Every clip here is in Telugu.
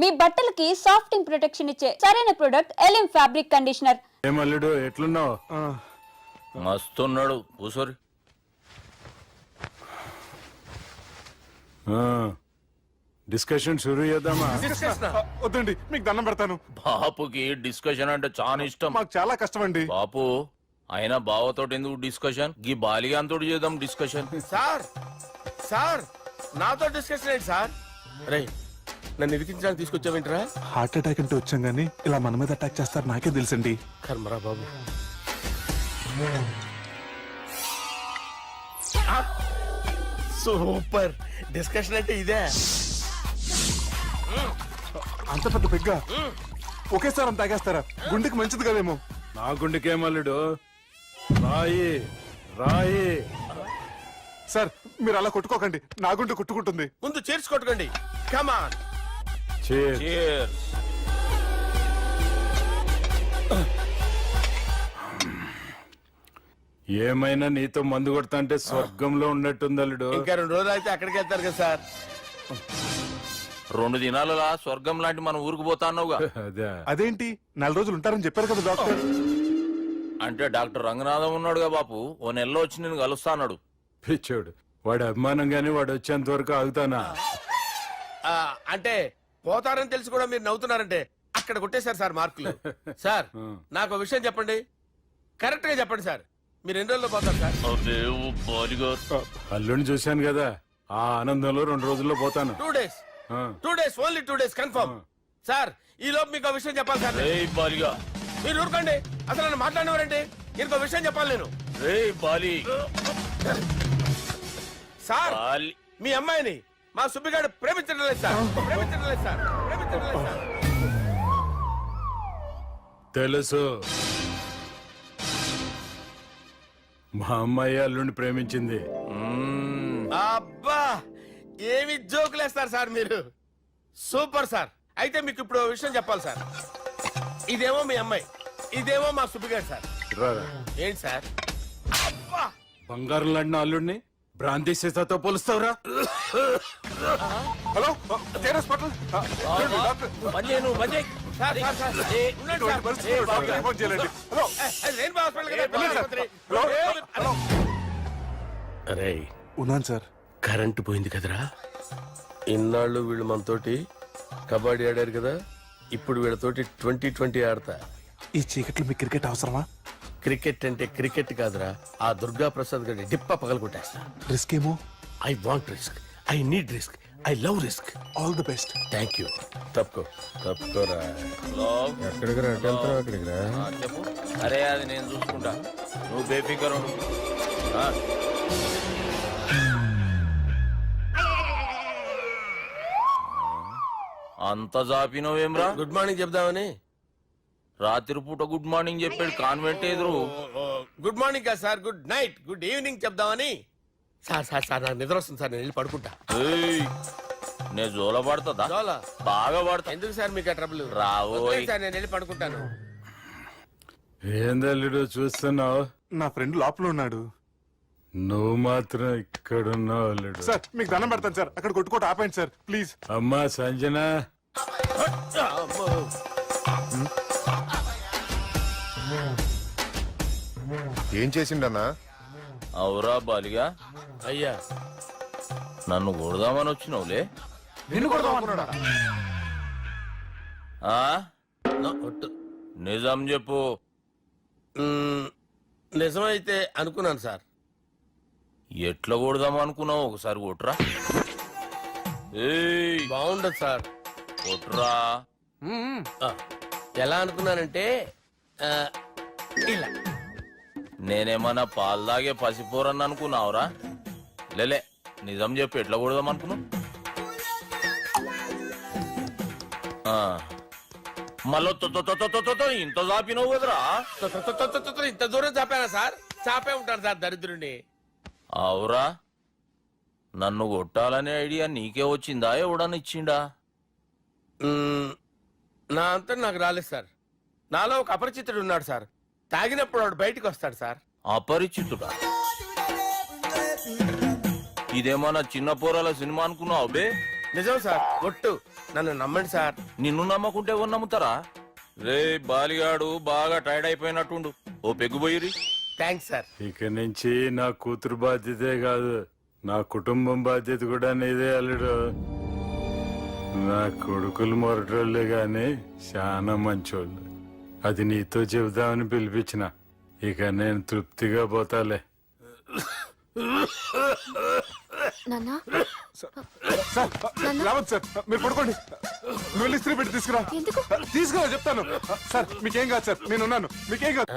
మీ బట్టలకి సాఫ్టింగ్ ప్రొటెక్షన్ ఇచ్చే సరైన ప్రొడక్ట్ ఎలిమ్ ఫ్యాబ్రిక్ కండిషనర్. ఏమల్లుడు ఎట్లున్నావు? మస్తున్నాడు కూసోరి. డిస్కషన్ షురూ చేద్దామా? వద్దండి, మీకు దండం పెడతాను. బాపుకి డిస్కషన్ అంటే చాలా ఇష్టం. మాకు చాలా కష్టం అండి. బాపు అయినా బావతోటి ఎందుకు డిస్కషన్? గీ బాలిగాంతోటి చేద్దాం డిస్కషన్. సార్ సార్ నాతో డిస్కషన్ ఏంటి సార్? రే నన్ను ఇరికించడానికి తీసుకొచ్చావేంట్రా? హార్ట్ అటాక్ అంటే వచ్చాం గానీ ఇలా మన మీద అటాక్ చేస్తారు నాకే తెలుసండి. కర్మరా బాబు. సూపర్ డిస్కషన్ అంటే ఇదే. అంత పెద్ద పెగ్గా ఒకేసారి అంత తాగేస్తారా? గుండెకి మంచిది కదేమో. నా గుండెకేమల్లుడు, రాయి రాయి. సార్ మీరు అలా కొట్టుకోకండి, నా గుండె కొట్టుకుంటుంది. ముందు చేర్చుకొట్టుకోండి. కమాన్. Cheers. Cheers. ఏమైనా నీతో మందు కొడతా అంటే స్వర్గంలో ఉన్నట్టుంది అల్లుడు. ఇంకా 2 రోజులు అయితే అక్కడికి వెళ్తారు కదా సార్. 2 దినాలలా స్వర్గం లాంటి మన ఊరికి పోతాన్నావుగా. అదే అదేంటి 4 రోజులు ఉంటారని చెప్పారు కదా డాక్టర్. అంటే డాక్టర్ రంగనాథం ఉన్నాడుగా బాపు, ఓ నెలలో వచ్చి నేను కలుస్తాన్నాడు. పిచ్చోడు, వాడి అభిమానం గాని వాడు వచ్చేంత వరకు ఆగుతానా? అంటే పోతారని తెలిసి కూడా మీరు నవ్వుతున్నారంటే అక్కడ కొట్టేశారు సార్ మార్కులు. సార్ నాకు విషయం చెప్పండి, కరెక్ట్ గా చెప్పండి సార్. మీరు ఎన్ని రోజుల్లో పోతారు సార్? అల్లుడిని చూశాను కదా, ఆ ఆనందంలో 2 రోజుల్లో పోతాను. 2 days. 2 days, only 2 days confirm. Sir ఈ లోపు మీకు విషయం చెప్పాలి సార్. బాలిగా మీరు ఊరుకోండి, అసలు నన్ను మాట్లాడినవారండి. ఇంకో విషయం చెప్పాలి నేను. బాలి సార్ మీ అమ్మాయిని మా సుబ్బిగాడు ప్రేమించడం లేదు సార్. ప్రేమించడం లేదు సార్. ప్రేమించడం లేదు సార్. తెలుసు, మా అమ్మాయి అల్లుడిని ప్రేమించింది. అబ్బా ఏమి జోకులేస్తారు సార్ మీరు. Super sir. అయితే మీకు ఇప్పుడు ఓ విషయం చెప్పాలి సార్. ఇదేమో మీ అమ్మాయి, ఇదేమో మా సుబ్బిగాడు సార్. రారా. ఏంటి సార్? అబ్బా బంగారం లాంటి అల్లుడిని భ్రాంతి సీతతో పోలుస్తావురా? హలో కేరస్ పటల్ డాక్టర్. సార్ సార్ సార్ ఉండండి సార్. పరిస్థితుల్లో డాక్టర్ని ఫోన్ చేయాలండి. హలో రెయిన్బో హాస్పిటల్ కదా, వెళ్ళండి సార్. ఆసుపత్రి. Hello hello. అరే ఉన్నాను సార్. కరెంటు పోయింది కదరా. ఇన్నాళ్ళు వీళ్ళు మనతోటి కబడ్డీ ఆడారు కదా, ఇప్పుడు వీళ్ళతోటి 2020 ఆడతా. ఈ చీకట్లో మీకు క్రికెట్ అవసరమా? క్రికెట్ అంటే క్రికెట్ కాదురా, ఆ దుర్గా ప్రసాద్ గారి డిప్ప పగలగొట్టేస్తా. రిస్క్ ఏమో. I want risk, I need risk, I love risk. All the best. Thank you. తప్పుకోరా. ఎక్కడికి రా? చెప్పు. అరే అది నేను చూసుకుంటా, నువ్వు బేఫికర్ ఉండు. అంత జాపినవేమ్రా? గుడ్ మార్నింగ్ చెప్దామని. రాత్రి పూట గుడ్ మార్నింగ్ చెప్పాడు కాన్వెంట్ ఎదురు. గుడ్ మార్నింగ్ కాదు sir, good night, good evening చెప్దామని. సార్ సార్ సార్ నాకు నిద్ర వస్తుంది సార్, నేను వెళ్ళి పడుకుంటా. నేను జోల పడుతుందా? జోలా? బాగా పడతా. ఎందుకు సార్ మీకు ఆ ట్రబుల్? రావోయ్ సార్ నేను వెళ్ళి పడుకుంటాను. ఏందల్లుడు చూస్తున్నావు? నా ఫ్రెండ్ లోపల ఉన్నాడు. నువ్వు మాత్రం ఇక్కడున్నావు అల్లుడు. సార్ మీకు దండం పెడతాను సార్, అక్కడ కొట్టుకోట ఆపండి సార్ ప్లీజ్. అమ్మా సంజన, ఏం చేసిండన్నా? అవురా బాలిగా, అయ్యా నన్ను కొడదామని వచ్చినావులే. నిన్ను కొడదామన్నాడా? ఆ? నిజం చెప్పు. నిజమైతే అనుకున్నాను సార్. ఎట్లా కొడదాం అనుకున్నావు? ఒకసారి కొట్రా. ఏయ్ బాగుండదు సార్. కొట్రా. ఎలా అనుకున్నానంటే ఇలా. నేనేమన్నా పాలు తాగే పసిపోరని అనుకున్నావురా? లేలే, నిజం చెప్పు, ఎట్లా కొడదాం అనుకున్నావు? మళ్ళీ ఇంత చాపినవు కదరా? ఇంత దూరం చాపానా సార్? చాపే ఉంటాను సార్ దరిద్రుడిని. అవురా, నన్ను కొట్టాలనే ఐడియా నీకే వచ్చిందా? ఎవడని ఇచ్చిండా? నా అంతా నాకు రాలేదు సార్. నాలో ఒక అపరిచితుడు ఉన్నాడు సార్. తాగినప్పుడు వాడు బయటికి వస్తాడు సార్. అపరిచితుడా? ఇదేమన్నా చిన్న పోరాల సినిమా అనుకున్నావు బే? నిజం సార్ ఒట్టు నన్ను నమ్మండి సార్. నిన్ను నమ్మకుంటే ఎవరు నమ్ముతారా? రే బాలిగాడు బాగా టైర్డ్ అయిపోయినట్టుండు, ఓ పెగ్గు పోయిరి. Thanks sir. ఇక నుంచి నా కూతురు బాధ్యతే కాదు, నా కుటుంబం బాధ్యత కూడా నీదే అల్లుడు. నా కొడుకులు మొరటోళ్ళే గాని చాలా మంచోళ్ళు. అది నీతో చెబుదామని పిలిపించిన. ఇక నేను తృప్తిగా పోతాలే. నాన్నా సార్ రావద్దు సార్, మీరు పడుకోండి. నువ్వు వెళ్ళి ఇస్త్రీ పెట్టి తీసుకురా. తీసుకురా చెప్తాను. సార్ మీకేం కాదు సార్, నేను ఉన్నాను, మీకేం కాదు.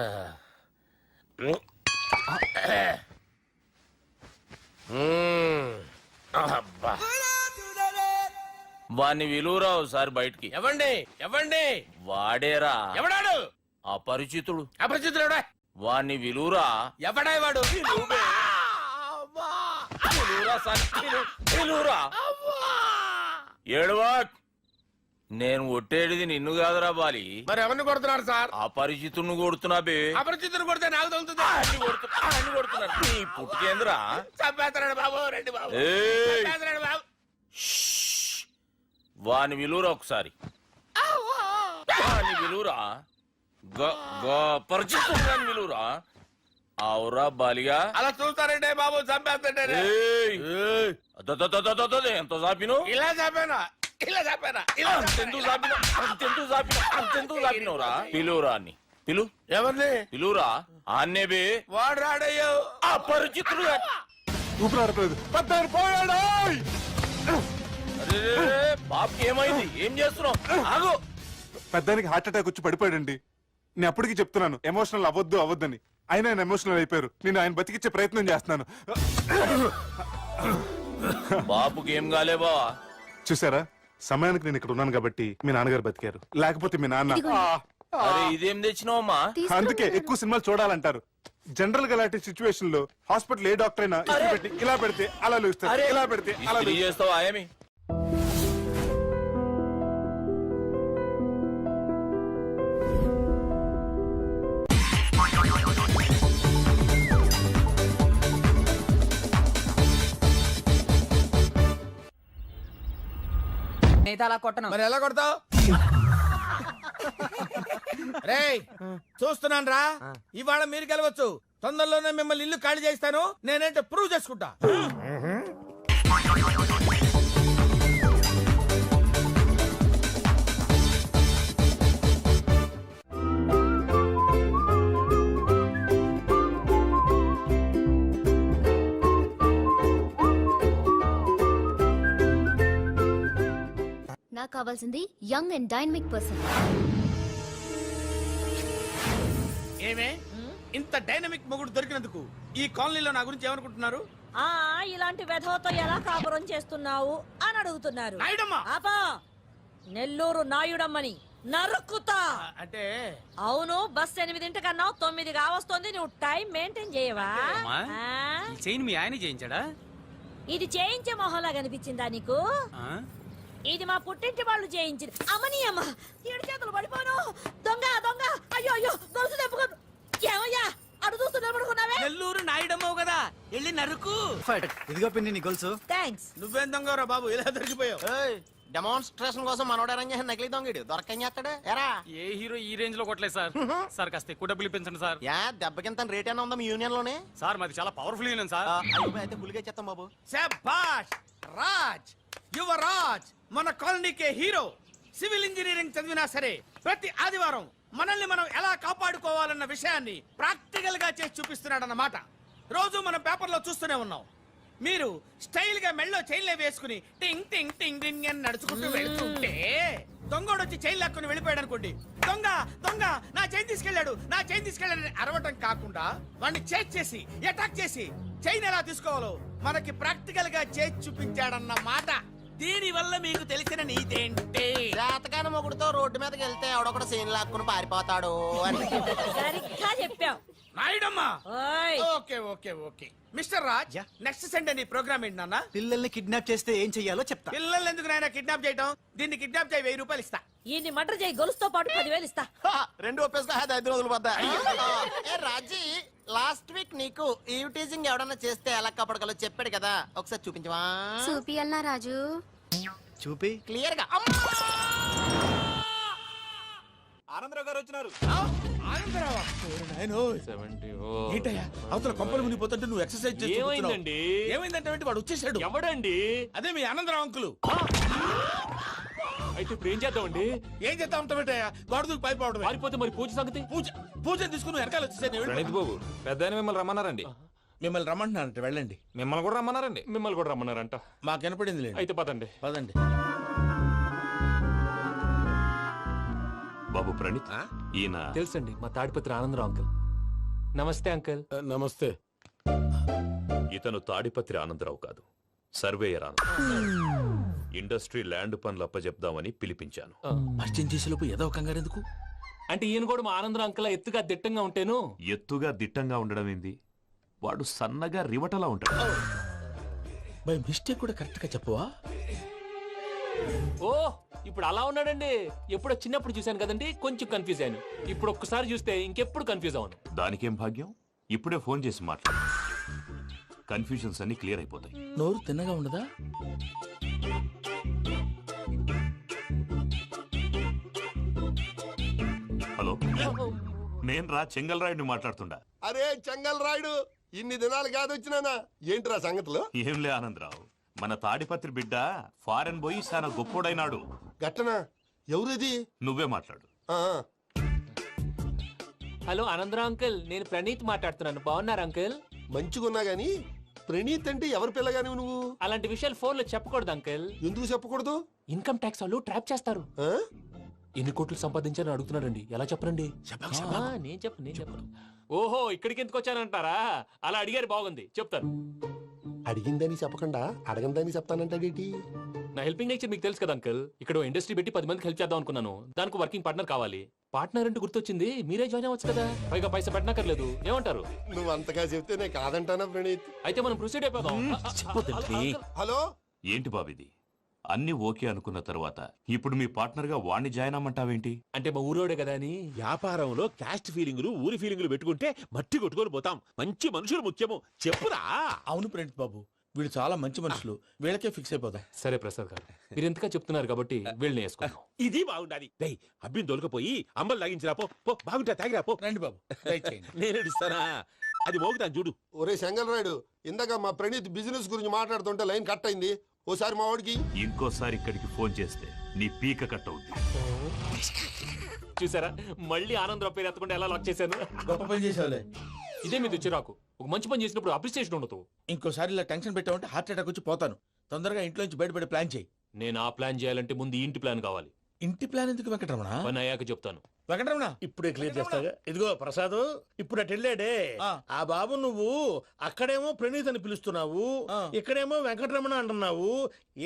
అబ్బా. వాణ్ణి విలువరావు సార్ బయటికి. ఎవండి ఎవండి వాడేరా ఎవడాడు? అపరిచితుడు. అపరిచితుడు వాణ్ణి విలువరా. ఎవడా వాడు? విలువరా సార్, విలువరా. ఏడవా, నేను ఒట్టేడిది నిన్ను కాదురా బాలి, మరి ఎవరిని కొడుతున్నారు సార్? అపరిచితుడిని కొడుతున్నా బే. అపరిచితుడు కొడితే నాకు తగులుతుంది. అన్ని కొడుతున్నా. నీ పుట్టుకేంద్రా? చంపేస్తున్నాడు బాబు, రండి బాబు. ఏయ్, చంపేస్తున్నాడు బాబు. వాని విలువరా ఒకసారి. వాని విలువరా. పరిచితుడు విలువరా. అవురా బాలిగా. అలా చూస్తారంటే బాబు, చంపేస్తాడే. ఎంత చాపిను? ఇలా చంపానా, ఇలా చంపానా, ఇలా అంతెందుకు చాపిను, అంతెందుకు చాపిను, అంతెందుకు చాపినవురా? పిలువురా అని పిలు. ఎవరిని? పిలువురా. ఆన్నే బే. వాడు రాడయ్యో. అపరిచితుడు. ఊపిరాడట్లేదు. పెద్దాయన పోయాడు. బాబుకి ఏమైంది? ఏం చేస్తున్నావు? ఆగు. పెద్దానికి హార్ట్ అటాక్ వచ్చి పడిపోయాడండి. నేను అప్పటికి చెప్తున్నాను ఎమోషనల్ అవ్వద్దు అవ్వద్దని. ఆయన ఎమోషనల్ అయిపోయారు. నేను ఆయన బతికిచ్చే ప్రయత్నం చేస్తున్నాను. బాబుకి ఏం కాలే బావా? చూసారా, సమయానికి నేను ఇక్కడ ఉన్నాను కాబట్టి మీ నాన్నగారు బతికారు. లేకపోతే మీ నాన్న అరే ఇదేం తెచ్చినావమ్మా? అందుకే ఎక్కువ సినిమాలు చూడాలంటారు. జనరల్ గా అలాంటి సిచ్యువేషన్ లో హాస్పిటల్ ఏ డాక్టర్ అయినా ఇస్త్రీ పెట్టి ఇలా పెడితే అలా లూస్తారు, ఇలా పెడితే అలా ఇస్త్రీ చేస్తావా ఏమి? అలా కొట్టను. మరి ఎలా కొడతావు? రేయ్ చూస్తున్నాను రా, ఇవాళ మీరు గెలవచ్చు. తొందరలోనే మిమ్మల్ని ఇల్లు ఖాళీ చేస్తాను. నేనేంటో ప్రూవ్ చేసుకుంటా. నాకు కావాల్సింది యంగ్ అండ్ డైనమిక్ పర్సన్. ఏమే ఇంత డైనమిక్ మొగుడు దొరికినందుకు ఈ కాలనీలో నా గురించి ఏమనుకుంటున్నారు? ఇలాంటి వెధవతో ఎలా కాపురం చేస్తున్నావు అని అడుగుతున్నారు. నాయుడమ్మా. ఆపా, నెల్లూరు నాయుడమ్మని నరుక్కుతా. అంటే అవును, బస్ 8:00 9 కావస్తుంది. నువ్వు టైం మెయింటైన్ చేయవా? చైన్ మీ ఆయన చేయించాడా? ఇది చేయించే మొహంలా కనిపించిందా నీకు? ఇది మా పుట్టింటి వాళ్ళు చేయించింది. అమ్మని అమ్మ, 7 చేతులు పడిపోను. దొంగ దొంగ, అయ్యో అయ్యో, గొలుసు తెప్పుకో. ఏమయ్యా అడు చూస్తూ నిలబడుకున్నావే? నెల్లూరు నాయుడమ్మవు కదా, వెళ్ళి నరుకు. ఇదిగో పిన్ని నీ గొలుసు. థ్యాంక్స్. నువ్వేం దొంగరా బాబు, ఇలా దొరికిపోయావు? డెమాన్స్ట్రేషన్ కోసం మనోడు అరేంజ్ చేసిన నకిలీ దొంగడు దొరకని చేస్తాడు. ఎరా ఏ హీరో ఈ రేంజ్ లో కొట్టలేదు సార్. సార్ కాస్త ఎక్కువ డబ్బులు ఇప్పించండి సార్. యా దెబ్బకింత రేట్ అయినా ఉందా మీ యూనియన్ లోనే? సార్ మాది చాలా పవర్ఫుల్ యూనియన్ సార్. అయితే ఫుల్గా చేస్తాం బాబు. శభాష్ రాజ్, యువరాజ్, మన కాలనీకే హీరో. సివిల్ ఇంజనీరింగ్ చదివినా సరే ప్రతి ఆదివారం మనల్ని మనం ఎలా కాపాడుకోవాలన్న విషయాన్ని ప్రాక్టికల్ గా చేసి చూపిస్తున్నాడన్నమాట. రోజు మనం పేపర్లో చూస్తూనే ఉన్నాం. మీరు స్టైల్ గా మెళ్ళో చైన్లే వేసుకుని టింగ్ టింగ్ టింగ్ టింగ్ అని నడుచుకుంటూ వెళ్తుంటే దొంగోడు వచ్చి చైన్ లాక్కుని వెళ్ళిపోయాడు అనుకోండి. దొంగ దొంగ నా చైన్ తీసుకెళ్లాడు, నా చైన్ తీసుకెళ్లాడని అరవటం కాకుండా వాడిని చేజ్ చేసి అటాక్ చేసి చైన్ ఎలా తీసుకోవాలో మనకి ప్రాక్టికల్ గా చేసి చూపించాడన్న మాట. దీని వల్ల మీకు తెలిసిన నీతేంటే, జాతకాన మొగుడుతో రోడ్డు మీదకి వెళ్తే ఎవడొకడు సీన్ లాక్కుని పారిపోతాడు అని. సరిగ్గా చెప్పావు నాయుడమ్మా. ఓయ్. Okay okay okay mister Raj, next Sunday నీ ప్రోగ్రామ్ ఏంటి నాన్న? పిల్లల్ని కిడ్నాప్ చేస్తే ఏం చెయ్యాలో చెప్తా. పిల్లల్ని ఎందుకు నాయన కిడ్నాప్ చేయటం? దీన్ని కిడ్నాప్ చేయి, 1000 రూపాయలు ఇస్తా. ఈయన్ని మర్డర్ చేయి, గొలుసుతో పాటు 10,000 ఇస్తా. రెండు ఒప్పేసుకో, 5 రోజులు పడ్డా. ఏ రాజీ, లాస్ట్ వీక్ నీకు ఈవ్ టీజింగ్ ఎవడన్నా చేస్తే ఎలా కాపాడగలో చెప్పాడు కదా, ఒకసారి చూపించవా? చూపియల్నా రాజు? చూపి క్లియర్ గా. ఆనందరావు గారు వచ్చినారు. ఆనందరావా? ఓరి నాయనో. ఏంటయ్యా అవతల కొంపలు మునిగిపోతుంటే నువ్వు ఎక్సర్సైజ్ చేస్తూ కూర్చున్నావు. ఏమైందండి? ఏమైందంటే వాడు వచ్చేసాడు. ఎవడండి? అదే మీ ఆనందరావు అంకులు. అయితే ఇప్పుడు ఏం చేద్దామండి? ఏం చేస్తా ఉంటావేటయ్యా? వాడు దూకి పైపోవడమే. పారిపోతే మరి పూజ సంగతి? పూజ తీసుకుని వెనకాల వచ్చేసాను. ప్రణీత్ బాబు పెద్ద మిమ్మల్ని రమ్మన్నారండి. మిమ్మల్ని రమ్మంటున్నారంట, వెళ్ళండి. మిమ్మల్ని కూడా రమ్మన్నారండి. మిమ్మల్ని కూడా రమ్మన్నారంట. మాకు వినపడింది లేదు. అయితే పదండి. పదండి. బాబు ప్రణీత్, ఈయన తెలుసండి, మా తాడిపత్రి ఆనందరావు అంకుల్. నమస్తే అంకుల్. నమస్తే. ఇతను తాడిపత్రి ఆనందరావు కాదు, సర్వేయర్ ఆనందరావు. ఇండస్ట్రీ ల్యాండ్ పనులు అప్పజెప్దామని పిలిపించాను. పరిచయం చేసేలోపు ఏదో కంగారు ఎందుకు? అంటే ఈయన కూడా మా ఆనందరావు అంకుల్ ఎత్తుగా దిట్టంగా ఉంటేను. ఎత్తుగా దిట్టంగా ఉండడం ఏంది, వాడు సన్నగా రివటలా ఉంటాడు. బై మిస్టేక్ కూడా కరెక్ట్ గా చెప్పవా? ఓ ఇప్పుడు అలా ఉన్నాడండి. ఎప్పుడో చిన్నప్పుడు చూశాను కదండి, కొంచెం కన్ఫ్యూజ్ అయ్యాను. ఇప్పుడు ఒక్కసారి చూస్తే ఇంకెప్పుడు కన్ఫ్యూజ్ అవ్వను. దానికేం భాగ్యం, ఇప్పుడే ఫోన్ చేసి మాట్లాడు. కన్ఫ్యూజన్స్ అన్ని క్లియర్ అయిపోతాయి. నోరు తిన్నగా ఉండదా? హలో, నేను రా చెంగల్ రాయుడిని మాట్లాడుతుండా. అరే చెంగల్ రాయుడు, ఇన్ని దినాలు కాదు వచ్చినానా? ఏంట్రా సంగతులు? ఏంలే ఆనందరావు, మన తాడిపత్రి బిడ్డ ఫారెన్ పోయి చాలా గొప్పోడైనాడు. గట్టనా? ఎవరిది? నువ్వే మాట్లాడు. ఆ, హలో ఆనందరావు అంకుల్, నేను ప్రణీత్ మాట్లాడుతున్నాను. బాగున్నారు అంకుల్? మంచిగున్నా గాని ప్రణీత్ అంటే ఎవరి పిల్లగాని నువ్వు? అలాంటి విషయాలు ఫోన్ లో చెప్పకూడదు అంకుల్. ఎందుకు చెప్పకూడదు? ఇన్కమ్ ట్యాక్స్ వాళ్ళు ట్రాప్ చేస్తారు. ఆ? ఎన్ని కోట్లు సంపాదించాలని అడుగుతున్నారండి. ఎలా చెప్పరండి? నేను చెప్పను. ఓహో, ఇక్కడికి ఎందుకు వచ్చానంటారా? అలా అడిగారు, బాగుంది, చెప్తాను. అడిగిందని చెప్పకుండా అడగందని చెప్తానంటాడేటి? నా హెల్పింగ్ నేచర్ మీకు తెలుసు కదా అంకుల్. ఇక్కడ ఇండస్ట్రీ పెట్టి 10 మందికి హెల్ప్ చేద్దాం అనుకున్నాను. దానికి వర్కింగ్ పార్ట్నర్ కావాలి. పార్ట్నర్ అంటే గుర్తొచ్చింది, మీరే జాయిన్ అవ్వచ్చు కదా. పైగా పైసా పెట్టనక్కర్లేదు. ఏమంటారు? నువ్వు అంతగా చెప్తే నేను కాదంటానా ప్రణీత్? అయితే మనం ప్రొసీడ్ అయిపోదాం. హలో, ఏంటి బాబిది, అన్ని ఓకే అనుకున్న తర్వాత ఇప్పుడు మీ పార్ట్నర్ గా వాణ్ణి జాయిన్ అమ్మంటావేంటి? అంటే మా ఊరోడే కదా అని. వ్యాపారంలో క్యాస్ట్ ఫీలింగులు, ఊరి ఫీలింగులు పెట్టుకుంటే మట్టి కొట్టుకొని పోతాం. మంచి మనుషులు ముఖ్యము. చెప్పురా. అవును ప్రణీత్ బాబు, వీళ్ళు చాలా మంచి మనుషులు. వీళ్ళకే ఫిక్స్ అయిపోదాం. సరే ప్రసాద్ గారు, మీరు ఎంతగా చెప్తున్నారు కాబట్టి వీళ్ళని వేసుకున్నాం. ఇది బాగుండాలి. అబ్బిని దొలకపోయి అంబలు లాగించిరా పో. బాగుంటా తాగిరా పో. రండి బాబు, నేను ఇస్తానా? అది మోగుతాను చూడు. ఒరే చెంగల్ రాయుడు, ఇందాక మా ప్రణీత్ బిజినెస్ గురించి మాట్లాడుతుంటే లైన్ కట్ అయింది. ఓసారి మా వాడికి ఇంకోసారి ఇక్కడికి ఫోన్ చేస్తే నీ పీక కట్ అవుద్ది. చూసారా, మళ్ళీ ఆనందరావు పేరు ఎత్తకుండా ఎలా లాక్ చేశాను. గొప్ప పని చేసేవాళ్ళే. ఇదే మీద చిరాకు. ఒక మంచి పని చేసినప్పుడు అప్రిసియేషన్ ఉండదు. ఇంకోసారి ఇలా టెన్షన్ పెట్టామంటే హార్ట్ అటాక్ వచ్చి పోతాను. తొందరగా ఇంట్లో నుంచి బయటపడే ప్లాన్ చేయి. నేను ఆ ప్లాన్ చేయాలంటే ముందు ఈ ఇంటి ప్లాన్ కావాలి. ఇంటి ప్లాన్ ఎందుకు వెంకటరమణ? పని అయ్యాక చెప్తాను. వెంకటరమణ ఇప్పుడే క్లియర్ చేస్తాగా. ఇదిగో ప్రసాద్, ఇప్పుడు అటు వెళ్ళాడే ఆ బాబు, నువ్వు అక్కడేమో ప్రణీత్ అని పిలుస్తున్నావు, ఇక్కడేమో వెంకటరమణ అంటున్నావు.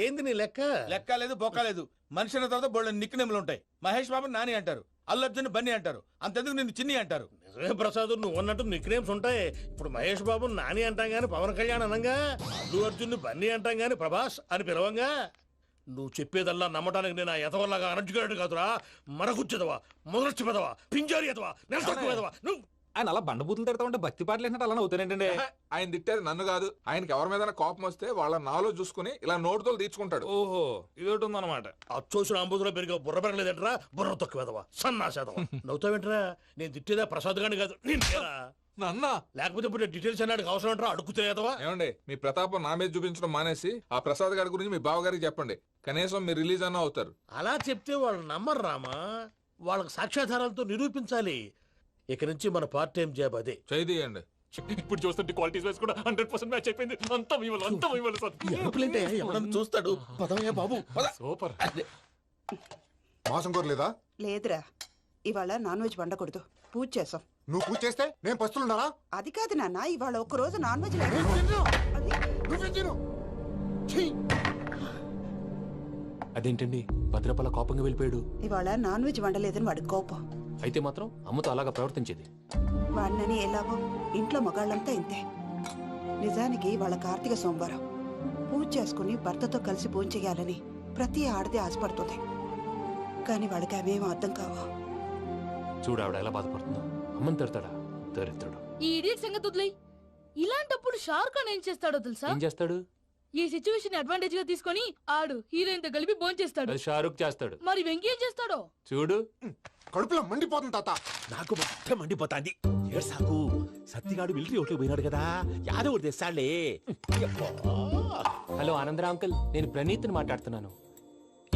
ఏంది నీ లెక్క? లెక్క లేదు, బొక్క లేదు. మనిషి అన్న తర్వాత బోళ్ళ నిక్నెములు ఉంటాయి. మహేష్ బాబు నాని అంటారు, అల్లు అర్జున్ బన్నీ అంటారు, అంతెందుకు నిన్ను చిన్ని అంటారు. నిజమే ప్రసాద్, నువ్వు అన్నట్టు నిక్నేమ్స్ ఉంటాయి. ఇప్పుడు మహేష్ బాబు నాని అంటాం గాని పవన్ కళ్యాణ్ అనంగా, అల్లు అర్జున్ బన్నీ అంటాం గాని ప్రభాస్ అని పిలవంగా. నువ్వు చెప్పేదల్లా నమ్మటానికి నేను ఆ ఎతవల్లాగా అనర్జుకేటెడ్ కాదురా. మరగుచ్చదవా, మొదలచ్చి పెదవా, పింజారి ఎదవా, నెలసొక్కుదవా నువ్వు. ఆయన అలా బండబూతులు తిడతా ఉంటే భక్తి పాటలు ఏంటంటే అలా అవుతానంటే. ఆయన తిట్టేది నన్ను కాదు. ఆయనకి ఎవరి మీద కోపం వస్తే వాళ్ళ నాలో చూసుకుని ఇలా నోటుతో తీర్చుకుంటాడు. ఓహో, ఇదొకటి ఉందన్నమాట. అచ్చోసిన అంబుధులో పెరిగే బుర్ర పెరగలేదంటరా, బుర్ర తొక్కువేదవా, సన్నాసేదవా. నవ్వుతావేంట్రా? నేను తిట్టేదా ప్రసాద్ గాని కాదు, నిన్నేరా. నన్న లేకపోతే ఇప్పుడు డీటెయిల్స్ అన్నాడు అవసరం అంటారా? అడుగుతాయేదవా. ఏమండి, మీ ప్రతాపం నా మీద చూపించడం మానేసి ఆ ప్రసాద్ గారి గురించి మీ బావగారికి చెప్పండి. కనీసం మీరు రిలీజ్ అన్న అవుతారు. అలా చెప్తే వాళ్ళు నమ్మరు రామా. వాళ్ళకి సాక్ష్యాధారాలతో నిరూపించాలి. ఇక నుంచి మన పార్ట్ టైం జాబ్ అదే. చేయండి. ఇప్పుడు చూస్తుంటే క్వాలిటీస్ వైస్ కూడా 100% మ్యాచ్ అయిపోయింది. అంతా మీ వల్ల ఎప్పుడంటే ఎవడన్నా చూస్తాడు. పదవయ్యా బాబు, పద. సూపర్. మాసం కోరలేదా? లేదురా, ఇవాళ నాన్ వెజ్ వండకూడదు. పూజ చేసాం. నువ్వు పూజ చేస్తే నేను పస్తులున్నారా? అది కాదు నాన్న, ఇవాళ ఒక్కరోజు నాన్ వెజ్ లేదు. అది నువ్వే తిను. అదేంటండి, భద్రపల కోపంగా వెళ్ళిపోయాడు. ఇవాళ నాన్ వెజ్ వండలేదని వాడి కోపం. అయితే మాత్రం అమ్మతో అలాగా ప్రవర్తించేది. వాడినని ఎలాగో ఇంట్లో మగాళ్ళంతా ఇంతే. నిజానికి వాళ్ళ కార్తీక సోమవారం పూజ చేసుకుని భర్తతో కలిసి పూజ చేయాలని ప్రతి ఆడది ఆశపడుతుంది. కానీ వాడికి అవేం అర్థం కావు. చూడు ఆవిడ ఎలా బాధపడుతుందో. అమ్మని తిడతాడా దరిద్రుడు. ఈ ఇడియట్ సంగతి వదిలేయ్. ఇలాంటప్పుడు షారుఖ్ ఖాన్ ఏం చేస్తాడో తెలుసా? ఏం చేస్తాడు? ఈ సిచ్యువేషన్ అడ్వాంటేజ్ గా తీసుకొని ఆడు హీరోయిన్ తో కలిపి భోంచేస్తాడు. అది షారుఖ్ చేస్తాడు. మరి వెంకీ ఏం చేస్తాడో చూడు. కడుపులో మండిపోతుంది తాత. నాకు మొత్తం మండిపోతాంది. ఏడు సాకు సత్తిగాడు మిలిటరీ ఓట్లకు పోయినాడు కదా, యాదవ్ ఒకటి తెస్తాడులే. హలో ఆనందరా అంకుల్, నేను ప్రణీత్ని మాట్లాడుతున్నాను.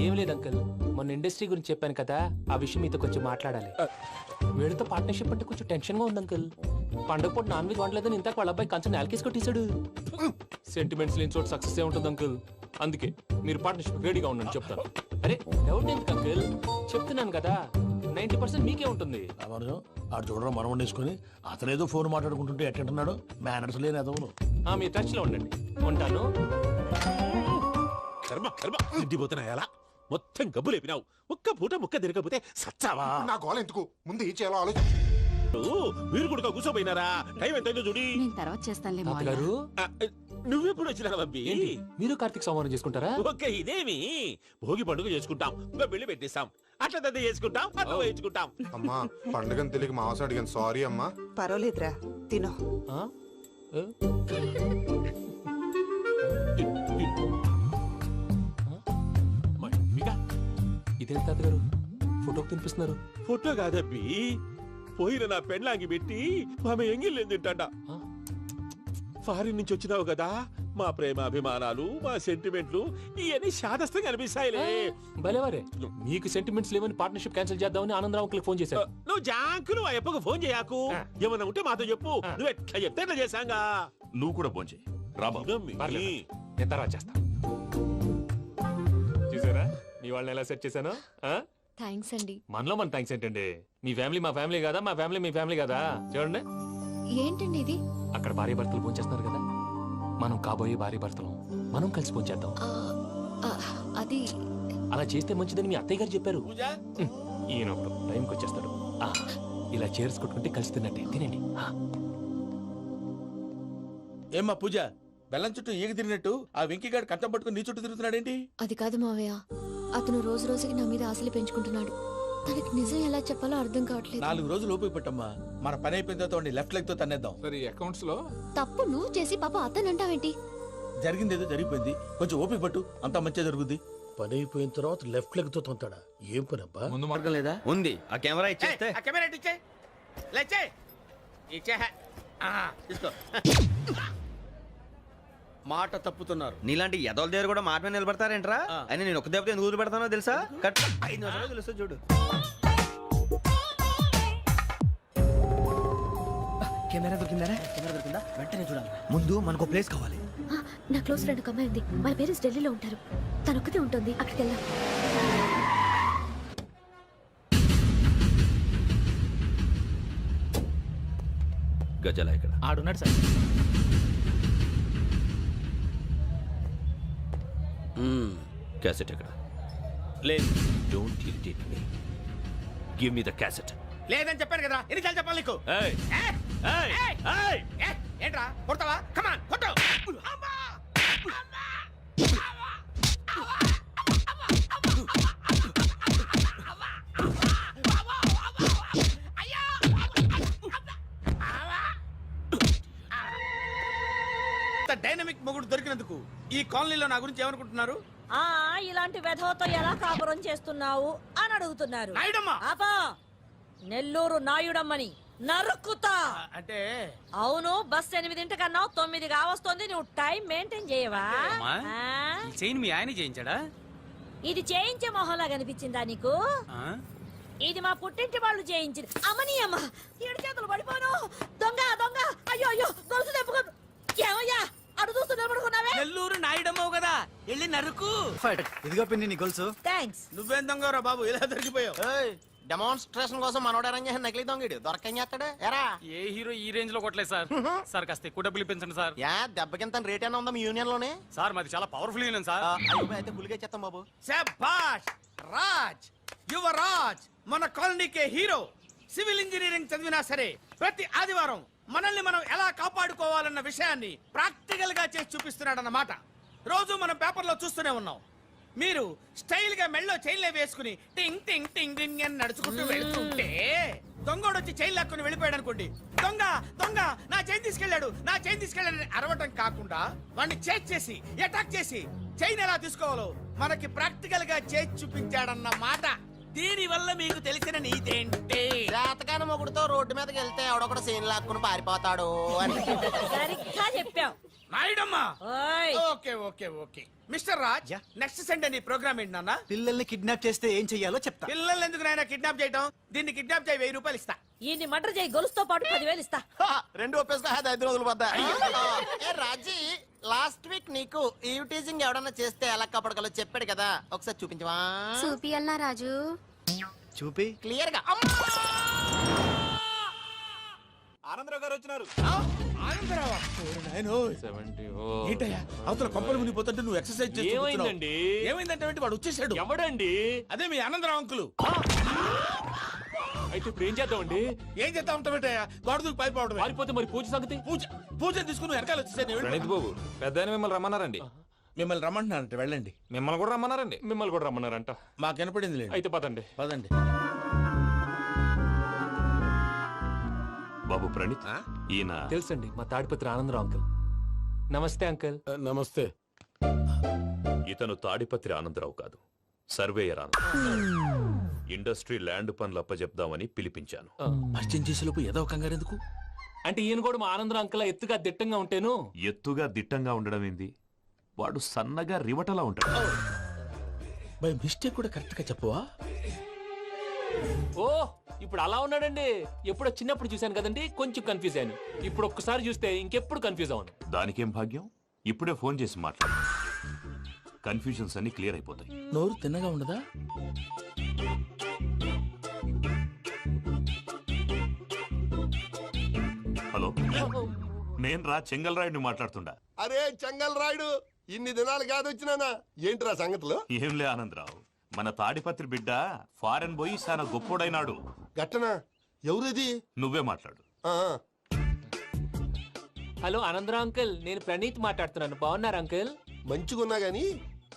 ఏం లేదు అంకుల్, మొన్న ఇండస్ట్రీ గురించి చెప్పాను కదా, ఆ విషయం మీతో కొంచెం మాట్లాడాలి. వీళ్ళతో పార్ట్నర్షిప్ అంటే కొంచెం టెన్షన్ గా ఉంది అంకుల్. పండగ పూట నాన్ వెజ్ వండలేదని ఇంతకు వాళ్ళ అబ్బాయి కంచెం నేలకేసి కొట్టేశాడు. సెంటిమెంట్స్ లేని చోట సక్సెస్ ఏ ఉంటుంది అంకుల్. అందుకే మీరు పార్ట్నర్షిప్ రెడీగా ఉండండి చెప్తాను. అరే డౌట్ ఎందుకు అంకుల్, చెప్తున్నాను కదా 90% మీకే ఉంటుంది. రామానుజం ఆడు చూడడం మనం వండేసుకొని అతనేదో ఫోన్ మాట్లాడుకుంటుంటే ఎట్టంటున్నాడు. మేనర్స్ లేని అదవును. మీ టచ్ లో ఉండండి. ఉంటాను. కర్మ కర్మ తిండిపోతున్నా ఎలా మొత్తం గబ్బు లేపినావు. ఒక్క పూట ముక్క తిరగకపోతే సచ్చావా? నా గోల ఎందుకు, ముందు ఈ చేయాలో ఆలోచించు. మీరు కూడా కూర్చోపోయినారా? టైం ఎంతైందో చూడి. నేను తర్వాత చేస్తానులే తాతగారు, నువ్వెప్పుడు వచ్చినా బంబి? ఏంటి మీరు కార్తీక్ సంహారం చేసుకుంటారా? ఓకే, ఇదేమి భోగి పండుగ చేసుకుంటాం, ఇంకా పెళ్లి పెట్టేస్తాం, అట్లా దద్ద చేసుకుంటాం, అట్లా వేయించుకుంటాం. అమ్మా పండుగని తెలియక మాంసం అడిగాను, సారీ అమ్మా. పర్వాలేదురా, తినో. ఆ? ఏ? ఇదేంటి తాతగారు ఫోటోకి తినిపిస్తున్నారు? ఫోటో కాదబ్బి, పోయిన నా పెళ్ళాంగి పెట్టి ఆమె ఎంగిల్లేం తింటాడ. ఫారిన్ నుంచి వచ్చినావు కదా, మా ప్రేమ అభిమానాలు, మా సెంటిమెంట్లు ఇవన్నీ శాదస్తంగా అనిపిస్తాయిలే. భలేవారే, మీకు సెంటిమెంట్స్ లేవని పార్ట్నర్షిప్ క్యాన్సిల్ చేద్దామని ఆనందరావు అంకుల్ ఫోన్ చేశారు. నువ్వు జాంకులు ఆ ఎప్పకు ఫోన్ చేయకు. ఏమన్నా ఉంటే మాతో చెప్పు. నువ్వు ఎట్లా చెప్తే ఎట్లా చేశాంగా. నువ్వు కూడా భోంచే రాబాబు. పర్లేదు, నేను తర్వాత చేస్తా. చూసారా మీ వాళ్ళని ఎలా సెట్ చేశాను? థ్యాంక్స్ అండి. మనలో మన థ్యాంక్స్ ఏంటండి, మీ ఫ్యామిలీ మా ఫ్యామిలీ కదా, మా ఫ్యామిలీ మీ ఫ్యామిలీ కదా. చూడండి, ఏంటండి ఇది? అక్కడ భార్య భర్తలు భోంచేస్తున్నారు కదా, మనం కాబోయే భార్య భర్తలు మనం కలిసి భోంచేద్దాం. అది అలా చేస్తే మంచిదని మీ అత్తయ్య గారు చెప్పారు. పూజ ఈయన ఒకడు టైంకి వచ్చేస్తాడు. ఇలా చేర్స్ కొట్టుకుంటే కలిసి తిన్నట్టే. తినండి. ఏమ్మా పూజ, బెల్లం చుట్టూ ఈగ తిరిగినట్టు ఆ వెంకీగాడు కట్టం పట్టుకుని నీ చుట్టూ తిరుగుతున్నాడేంటి? అది కాదు మావయ్య, అతను రోజు రోజుకి నా మీద ఆశలు పెంచుకుంటున్నాడు. తనకి నిజం ఎలా చెప్పాలో అర్థం కావట్లేదు. 4 రోజులు ఓపిక పట్టమ్మా, మన పని అయిపోయిన తర్వాత లెఫ్ట్ లెగ్ తో తన్నేద్దాం. అకౌంట్స్ లో తప్పు నువ్వు చేసి పాప అతను అంటావేంటి? జరిగింది ఏదో జరిగిపోయింది, కొంచెం ఓపిక పట్టు, అంతా మంచిగా జరుగుద్ది. పని అయిపోయిన తర్వాత లెఫ్ట్ లెగ్ తో తొంతాడా? ఏం పని అబ్బా? ముందు మార్గం లేదా? ఉంది, ఆ కెమెరా ఇచ్చేస్తే. ఆ కెమెరా ఇచ్చే, లేచే ఇచ్చే. తీసుకో. మాట తప్పుతున్నారు. నీలాంటి ఎదల దగ్గర కూడా మాట మీద నిలబడతారేంట్రా? అని నేను ఒక దెబ్బతో ఎందుకు ఊరు పెడతానో తెలుసా? 5 నిమిషాలు తెలుసు చూడు. కెమెరా దొరికిందా? కెమెరా దొరికిందా? వెంటనే చూడాలి. ముందు మనకు ప్లేస్ కావాలి. నా క్లోజ్ ఫ్రెండ్ ఒక అమ్మాయి ఉంది, వాళ్ళ పేరెంట్స్ ఢిల్లీలో ఉంటారు. తను ఒక్కతే ఉంటుంది, అక్కడికి వెళ్దాం. గజల ఇక్కడ ఆడున్నాడు సార్. క్యాసెట్ ఎక్కడ? లేదు. Don't irritate me, give me the cassette. లేదని చెప్పాను కదా, ఎన్నిసార్లు చెప్పాలి నీకు? ఏయ్ ఏయ్ ఏయ్ ఏంట్రా కొడతావా? కమాన్ కొట్టు. డైనమిక్ మొగుడు దొరికినందుకు ఈ కాలనీలో నా గురించి ఏమనుకుంటున్నారు? ఇలాంటి వెధవతో ఎలా కాపురం చేస్తున్నావు అని అడుగుతున్నారు. నాయుడమ్మా. ఆపా, నెల్లూరు నాయుడమ్మని నరుక్కుతా. అంటే అవును, బస్ 8:00 9 కావస్తుంది. నువ్వు టైం మెయింటైన్ చేయవా? చైన్ మీ ఆయన చేయించాడా? ఇది చేయించే మొహంలా కనిపించిందా నీకు? ఇది మా పుట్టింటి వాళ్ళు చేయించింది. అమ్మని అమ్మ, 7 చేతులు పడిపోను. దొంగ దొంగ, అయ్యో అయ్యో, గొలుసు తెప్పుకో. ఏమయ్యా అడు చూస్తూ నిలబడుకున్నావే? నెల్లూరు నాయుడమ్మవు కదా, వెళ్ళి నరుకు. ఇదిగో పిన్ని నీ గొలుసు. థ్యాంక్స్. నువ్వేం దొంగరా బాబు, ఇలా దొరికిపోయావు? డెమాన్స్ట్రేషన్ కోసం మనోడు అరేంజ్ చేసిన నకిలీ దొంగడు దొరకని చేస్తాడు. ఎరా ఏ హీరో ఈ రేంజ్ లో కొట్టలేదు సార్. సార్ కాస్త ఎక్కువ డబ్బులు ఇప్పించండి సార్. యా దెబ్బకింత రేట్ అయినా ఉందా మీ యూనియన్ లోనే? సార్ మాది చాలా పవర్ఫుల్ యూనియన్ సార్. అయితే ఫుల్గా చేస్తాం బాబు. శభాష్ రాజ్, యువరాజ్, మన కాలనీకే హీరో. సివిల్ ఇంజనీరింగ్ చదివినా సరే ప్రతి ఆదివారం మనల్ని మనం ఎలా కాపాడుకోవాలన్న విషయాన్ని ప్రాక్టికల్ గా చేసి చూపిస్తున్నాడన్నమాట. రోజు మనం పేపర్లో చూస్తూనే ఉన్నాం. మీరు స్టైల్ గా మెళ్ళో చైన్లే వేసుకుని టింగ్ టింగ్ టింగ్ టింగ్ అని నడుచుకుంటూ వెళ్తుంటే దొంగోడు వచ్చి చైన్ లాక్కుని వెళ్ళిపోయాడు అనుకోండి, దొంగ దొంగ నా చైన్ తీసుకెళ్ళాడు నా చైన్ తీసుకెళ్ళాడు అరవటం కాకుండా వాడిని చేజ్ చేసి అటాక్ చేసి చైన్ ఎలా తీసుకోవాలో మనకి ప్రాక్టికల్ గా చేసి చూపించాడన్న మాట. దీని వల్ల మీకు తెలిసిన నీతేంటి? జాతకాన మొగుడుతో రోడ్డు మీదకి వెళ్తే ఎవడొకడు సీన్ లాక్కుని పారిపోతాడు అని. సరిగ్గా చెప్పావు. నాయుడమ్మా. ఓయ్. Okay okay okay mister Raj, next Sunday నీ ప్రోగ్రామ్ ఏంటి నాన్న? పిల్లల్ని కిడ్నాప్ చేస్తే ఏం చెయ్యాలో చెప్తా. పిల్లల్ని ఎందుకు నాయన కిడ్నాప్ చేయటం? దీన్ని కిడ్నాప్ చేయి 1000 రూపాయలు ఇస్తా. ఈయన్ని మటర్ చేయి, గొలుసుతో పాటు 10,000 ఇస్తా. రెండు ఒప్పేసుకో, 5 రోజులు పడ్డా. రాజీ, లాస్ట్ వీక్ నీకు ఈ టీజింగ్ ఎవడన్నా చేస్తే ఎలా కాపాడగలో చెప్పాడు కదా, ఒకసారి చూపించవా? చూపియల్నా రాజు? చూపి క్లియర్ గా. ఆనందరావు గారు వచ్చినారు. ఆనందరావా? ఏంటయ్యా అవతల కొంపలు మునిగిపోతుంటే నువ్వు ఎక్సర్సైజ్ ఏమైందండి? ఏమైందంటే వాడు వచ్చేసాడు. ఎవడండి? అదే మీ ఆనందరావు అంకులు. అయితే ఇప్పుడు ఏం చేద్దామండి? ఏం చేస్తా ఉంటావేటయ్యా? గోడ దూకి పైపోవడం. పారిపోతే మరి పూజ సంగతి? పూజ తీసుకుని వెనకాల వచ్చేసాను. బాబు పెద్ద మిమ్మల్ని రమ్మన్నారండి. మిమ్మల్ని రమ్మంటున్నారంట, వెళ్ళండి. మిమ్మల్ని కూడా రమ్మన్నారండి. మిమ్మల్ని కూడా రమ్మన్నారంట. మాకు వినపడింది లేదు. అయితే పదండి. పదండి. బాబు ప్రణీత్, ఈయన తెలుసండి, మా తాడిపత్రి ఆనందరావు అంకుల్. నమస్తే అంకుల్. నమస్తే. ఇతను తాడిపత్రి ఆనందరావు కాదు, సర్వేయర్ ఆనందరావు. ఇండస్ట్రీ ల్యాండ్ పనులు అప్పచెప్దామని పిలిపించాను. పరిచయం చేసేలోపు ఏదో కంగారు ఎందుకు? అంటే ఈయన కూడా మా ఆనందరావు అంకుల్ ఎత్తుగా దిట్టంగా ఉంటేను. ఎత్తుగా దిట్టంగా ఉండడం ఏంది, వాడు సన్నగా రివటలా ఉంటాడు. బై మిస్టేక్ కూడా కరెక్ట్ గా చెప్పవా? ఓ ఇప్పుడు అలా ఉన్నాడండి. ఎప్పుడో చిన్నప్పుడు చూశాను కదండి, కొంచెం కన్ఫ్యూజ్ అయ్యాను. ఇప్పుడు ఒక్కసారి చూస్తే ఇంకెప్పుడు కన్ఫ్యూజ్ అవ్వను. దానికేం భాగ్యం, ఇప్పుడే ఫోన్ చేసి మాట్లాడు, కన్ఫ్యూజన్స్ అన్ని క్లియర్ అయిపోతాయి. నోరు తిన్నగా ఉండదా? హలో, నేను రా చెంగల్రాయుడిని మాట్లాడుతుండా. అరే చెంగల్ రాయుడు, ఇన్ని దినాలు కాదు వచ్చినానా? ఏంట్రా సంగతులు? ఏంలే ఆనందరావు, మన తాడిపత్రి బిడ్డ ఫారెన్ పోయి చాలా గొప్పోడైనాడు. గట్టనా? ఎవరిది? నువ్వే మాట్లాడు. ఆ, హలో ఆనందరావు అంకుల్, నేను ప్రణీత్ మాట్లాడుతున్నాను. బాగున్నారు అంకుల్? మంచిగున్నా గాని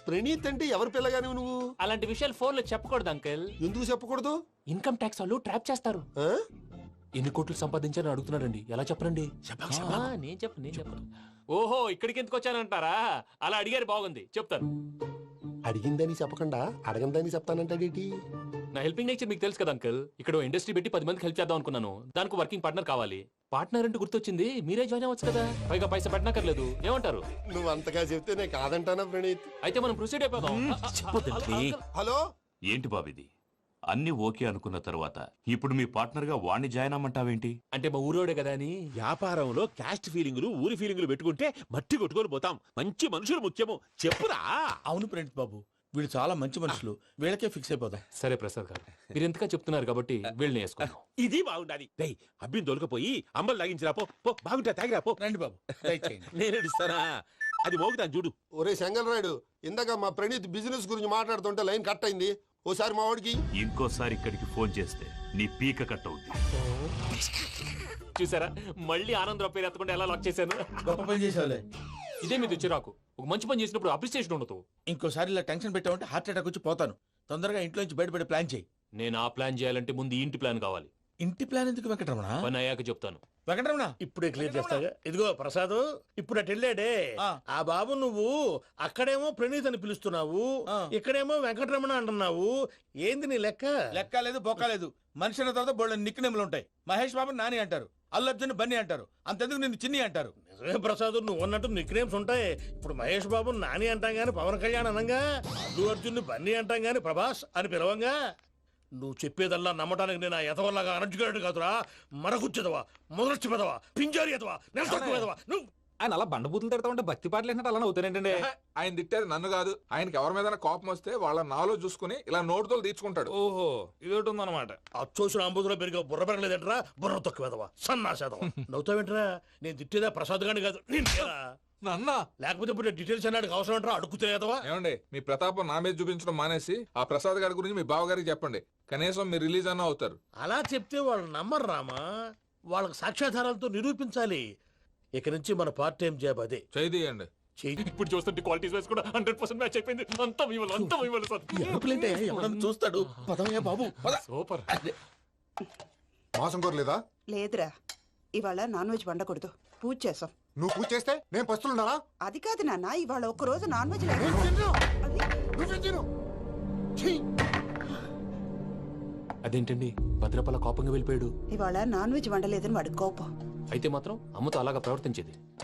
ప్రణీత్ అంటే ఎవరి పిల్లగాని నువ్వు? అలాంటి విషయాలు ఫోన్ లో చెప్పకూడదు అంకుల్. ఎందుకు చెప్పకూడదు? ఇన్కమ్ ట్యాక్స్ వాళ్ళు ట్రాప్ చేస్తారు. ఆ? ఎన్ని కోట్లు సంపాదించాలని అడుగుతున్నారండి. ఎలా చెప్పరండి? నేను చెప్పను. ఓహో, ఇక్కడికి ఎందుకు వచ్చానంటారా? అలా అడిగారు, బాగుంది, చెప్తాను. అడిగిందని చెప్పకుండా అడగందని చెప్తానంటాడేటి? నా హెల్పింగ్ నేచర్ మీకు తెలుసు కదా అంకుల్. ఇక్కడ ఇండస్ట్రీ పెట్టి 10 మందికి హెల్ప్ చేద్దాం అనుకున్నాను. దానికి వర్కింగ్ పార్ట్నర్ కావాలి. పార్ట్నర్ అంటే గుర్తొచ్చింది, మీరే జాయిన్ అవ్వచ్చు కదా. పైగా పైసా పెట్టనక్కర్లేదు. ఏమంటారు? నువ్వు అంతగా చెప్తే నేను కాదంటానా ప్రణీత్? అయితే మనం ప్రొసీడ్ అయిపోదాం. హలో, ఏంటి బాబిది, అన్ని ఓకే అనుకున్న తర్వాత ఇప్పుడు మీ పార్ట్నర్ గా వాణ్ణి జాయిన్ అమ్మంటావేంటి? అంటే మా ఊరోడే కదా అని. వ్యాపారంలో క్యాస్ట్ ఫీలింగులు ఊరి ఫీలింగులు పెట్టుకుంటే మట్టి కొట్టుకొని పోతాం. మంచి మనుషులు ముఖ్యము. చెప్పురా. అవును ప్రణీత్ బాబు, వీళ్ళు చాలా మంచి మనుషులు. వీళ్ళకే ఫిక్స్ అయిపోదాం. సరే ప్రసాద్ గారు, మీరు ఎంతగా చెప్తున్నారు కాబట్టి వీళ్ళని వేసుకుందాం. ఇది బాగుండాలి. అబ్బిని దొలకపోయి అంబలు లాగించిరా పో. బాగుంటా తాగిరా పో. రండి బాబు, నేను ఇస్తానా? అది మోగుతాను చూడు. ఒరే చెంగల్ రాయుడు, ఇందాక మా ప్రణీత్ బిజినెస్ గురించి మాట్లాడుతుంటే లైన్ కట్ అయింది. ఓసారి మా వాడికి. ఇంకోసారి ఇక్కడికి ఫోన్ చేస్తే నీ పీక కట్ అవుద్ది. చూసారా, మళ్ళీ ఆనందరావు పేరు ఎత్తకుండా ఎలా లాక్ చేశాను. గొప్ప పని చేసేవాళ్ళే. ఇదే మీద చిరాకు. ఒక మంచి పని చేసినప్పుడు అప్రిసియేషన్ ఉండదు. ఇంకోసారి ఇలా టెన్షన్ పెట్టామంటే హార్ట్ అటాక్ వచ్చి పోతాను. తొందరగా ఇంట్లో నుంచి బయటపడే ప్లాన్ చేయి. నేను ఆ ప్లాన్ చేయాలంటే ముందు ఈ ఇంటి ప్లాన్ కావాలి. ఇంటి ప్లాన్ ఎందుకు వెంకటరమణ? పని అయ్యాక చెప్తాను. వెంకటరమణ ఇప్పుడే క్లియర్ చేస్తాగా. ఇదిగో ప్రసాద్, ఇప్పుడు అటు వెళ్ళాడే ఆ బాబు, నువ్వు అక్కడేమో ప్రణీత్ అని పిలుస్తున్నావు, ఇక్కడేమో వెంకటరమణ అంటున్నావు. ఏంది నీ లెక్క? లెక్క లేదు, బొక్క లేదు. మనిషి అన్న తర్వాత బోళ్ళ నిక్నెములు ఉంటాయి. మహేష్ బాబు నాని అంటారు, అల్లు అర్జున్ బన్నీ అంటారు, అంతెందుకు నిన్ను చిన్ని అంటారు. నిజమే ప్రసాద్, నువ్వు అన్నట్టు నిక్నేమ్స్ ఉంటాయి. ఇప్పుడు మహేష్ బాబు నాని అంటాం గాని పవన్ కళ్యాణ్ అనంగా, అల్లు అర్జున్ బన్నీ అంటాం గాని ప్రభాస్ అని పిలవంగా. నువ్వు చెప్పేదల్లా నమ్మటానికి నేను ఎతవల్లాగా అనర్జుకేటెడ్ కాదురా. మరగుచ్చదవా, మొదలచ్చి పెదవా, పింజారి ఎదవా, నెలసొక్కుదవా నువ్వు. ఆయన అలా బండబూతులు తిడతా ఉంటే భక్తి పాటలు ఏంటంటే అలా అవుతానంటే. ఆయన తిట్టేది నన్ను కాదు, ఆయనకి ఎవరి మీద కోపం వస్తే వాళ్ళ నాలో చూసుకుని ఇలా నోటుతో తీర్చుకుంటాడు. ఓహో, ఇదొకటి ఉందన్నమాట. అచ్చోసిన అంబుధులో పెరిగే బుర్ర పెరగలేదంటరా, బుర్ర తొక్కువేదవా, సన్నాసేదవా. నవ్వుతావేంట్రా? నేను తిట్టేదా ప్రసాద్ గాని కాదు, నన్న. లేకపోతే ఇప్పుడు డీటెయిల్స్ అన్నాడు అవసరం అంటారా? అడుగుతాయేదవా. ఏమండి, మీ ప్రతాపం నా మీద చూపించడం మానేసి ఆ ప్రసాద్ గారి గురించి మీ బావగారికి చెప్పండి. కనీసం మీరు రిలీజ్ అన్న అవుతారు. అలా చెప్తే వాళ్ళు నమ్మరు రామా. వాళ్ళకి సాక్ష్యాధారాలతో నిరూపించాలి. ఇక నుంచి మన పార్ట్ టైం జాబ్ అదే. చేయండి. ఇప్పుడు చూస్తుంటే క్వాలిటీస్ వైస్ కూడా 100% మ్యాచ్ అయిపోయింది. అంతా చూస్తాడు. పదవయ్యా బాబు, సూపర్. మాసం కోరలేదా? లేదురా, ఇవాళ నాన్ వెజ్ వండకూడదు, పూజ చేసాం. నువ్వు పూజ చేస్తే నేను పస్తులున్నానా? అది కాదు నాన్న, ఇవాళ ఒక్కరోజు నాన్ వెజ్ లేదు. నువ్వే తిను. ఛీ! అదేంటండి భద్రపల కోపంగా వెళ్ళిపోయాడు? ఇవాళ నాన్ వెజ్ వండలేదని వాడి కోపం. అయితే మాత్రం అమ్మతో అలాగా ప్రవర్తించేది.